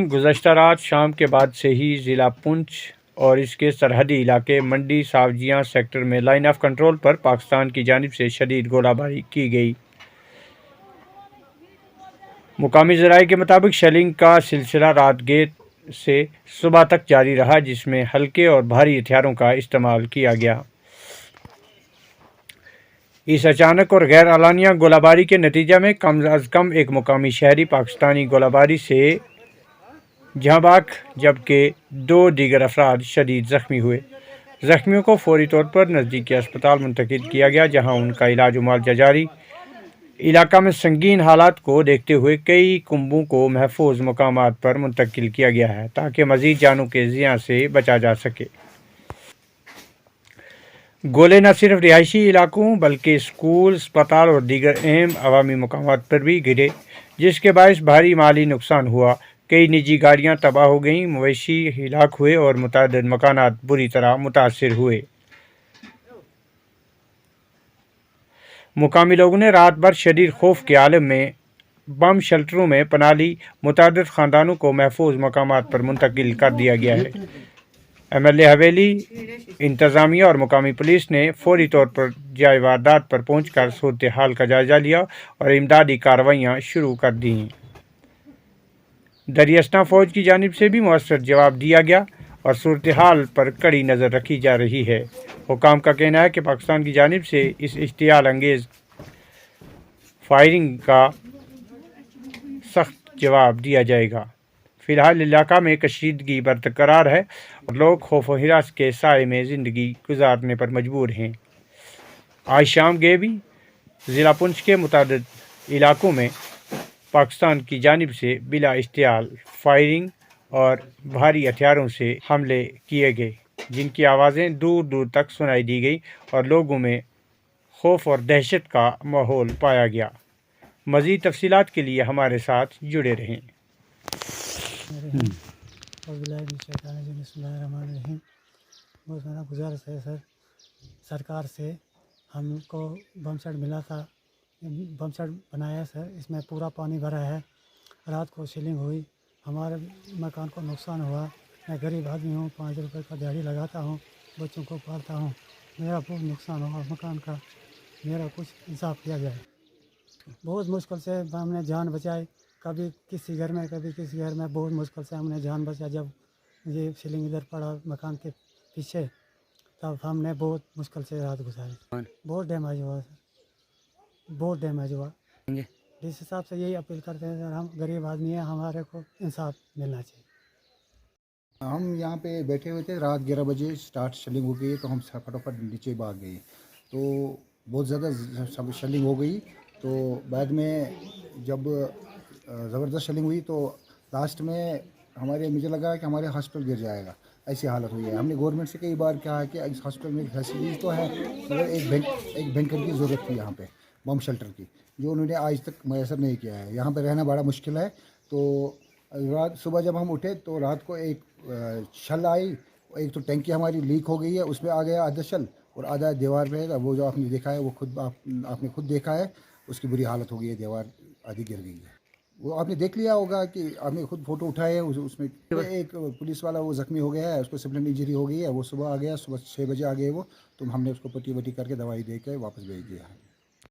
गुज़श्ता रात शाम के बाद से ही ज़िला पुंछ और इसके सरहदी इलाके मंडी सावजियां सेक्टर में लाइन ऑफ कंट्रोल पर पाकिस्तान की जानिब से शदीद गोलाबारी की गई। मुकामी ज़राए के मुताबिक शेलिंग का सिलसिला रात देर से सुबह तक जारी रहा, जिसमें हल्के और भारी हथियारों का इस्तेमाल किया गया। इस अचानक और गैर एलानिया गोलाबारी के नतीजे में कम अज़ कम एक मुकामी शहरी पाकिस्तानी गोलाबारी से जहाँ बाक, जबकि 2 दीगर अफराद शदीद ज़ख्मी हुए। ज़ख्मियों को फौरी तौर पर नज़दीकी अस्पताल मुंतकिल किया गया, जहाँ उनका इलाज मुआवजा जारी। इलाका में संगीन हालात को देखते हुए कई कुंबों को महफूज मकामात पर मुंतकिल किया गया है, ताकि मज़ीद जानों के ज़िया से बचा जा सके। गोले न सिर्फ रिहायशी इलाकों बल्कि स्कूल, अस्पताल और दीगर अहम अवामी मकामात पर भी गिरे, जिसके बायस भारी माली नुकसान हुआ। कई निजी गाड़ियां तबाह हो गईं, मवेशी हिलाक हुए और मुतअद्दिद मकानात बुरी तरह मुतासिर हुए। मुकामी लोगों ने रात भर शदीद खौफ के आलम में बम शेल्टरों में पनाह ली। मुतअद्दिद ख़ानदानों को महफूज मकामात पर मुंतकिल कर दिया गया है। MLA हवेली, इंतज़ामिया और मुकामी पुलिस ने फौरी तौर पर जाए वारदात पर पहुंचकर सूरत हाल का जायज़ा लिया और इमदादी कार्रवाइयाँ शुरू कर दी। दरियास्ता फ़ौज की जानिब से भी मुअस्सर जवाब दिया गया और सूरत हाल पर कड़ी नज़र रखी जा रही है। हुकाम का कहना है कि पाकिस्तान की जानिब से इस इश्तियाल अंगेज़ फायरिंग का सख्त जवाब दिया जाएगा। फ़िलहाल इलाका में कशीदगी बरकरार है और लोग खौफ व हिरास के साए में ज़िंदगी गुजारने पर मजबूर हैं। आज शाम के भी ज़िला पुंछ के मुतअद्दिद इलाकों में पाकिस्तान की जानिब से बिला इश्तियाल फायरिंग और भारी हथियारों से हमले किए गए, जिनकी आवाज़ें दूर दूर तक सुनाई दी गई और लोगों में खौफ और दहशत का माहौल पाया गया। मज़ीद तफसीलात के लिए हमारे साथ जुड़े रहें। बहुत मेरा गुजारिश है सर, सरकार से हमको बम सेट मिला था, बम सेट बनाया सर, इसमें पूरा पानी भरा है। रात को सीलिंग हुई, हमारे मकान को नुकसान हुआ। मैं गरीब आदमी हूँ, 5 रुपये का दिहाड़ी लगाता हूँ, बच्चों को पालता हूँ। मेरा बहुत नुकसान हुआ मकान का, मेरा कुछ इंसाफ किया जाए। बहुत मुश्किल से हमने जान बचाई, कभी किसी घर में कभी किसी घर में, बहुत मुश्किल से हमने जान बचाई। जब ये सीलिंग इधर पड़ा मकान के पीछे, तब हमने बहुत मुश्किल से रात गुजारी। बहुत डैमेज हुआ सर, बहुत डैमेज हुआ। इस हिसाब से यही अपील करते हैं सर, हम गरीब आदमी हैं, हमारे को इंसाफ मिलना चाहिए। हम यहाँ पे बैठे हुए थे, रात 11 बजे स्टार्ट शेलिंग हो गई, तो हम फटाफट नीचे भाग गए। तो बहुत ज़्यादा सब शेलिंग हो गई। तो बाद में जब ज़बरदस्त शेलिंग हुई तो लास्ट में मुझे लगा कि हमारे हॉस्पिटल गिर जाएगा, ऐसी हालत हुई है। हमने गवर्नमेंट से कई बार कहा कि इस हॉस्पिटल में फैसिलिटीज़ तो है, मगर एक बैंकर की ज़रूरत थी यहाँ पे, बम शेल्टर की, जो उन्होंने आज तक मैसर नहीं किया है। यहाँ पर रहना बड़ा मुश्किल है। तो रात सुबह जब हम उठे तो रात को एक शल आई, एक तो टंकी हमारी लीक हो गई है, उसमें आ गया आधा शल और आधा दीवार पे है। वो जो आपने देखा है वो आपने खुद देखा है, उसकी बुरी हालत हो गई है, दीवार आधी गिर गई है। वो आपने देख लिया होगा कि आपने खुद फ़ोटो उठाए है। उसमें एक पुलिस वाला वो ज़ख्मी हो गया है, उसको सिविल इंजरी हो गई है। वो सुबह आ गया, सुबह 6 बजे आ गए वो, तो हमने उसको पट्टी वट्टी करके दवाई दे के वापस भेज दिया है।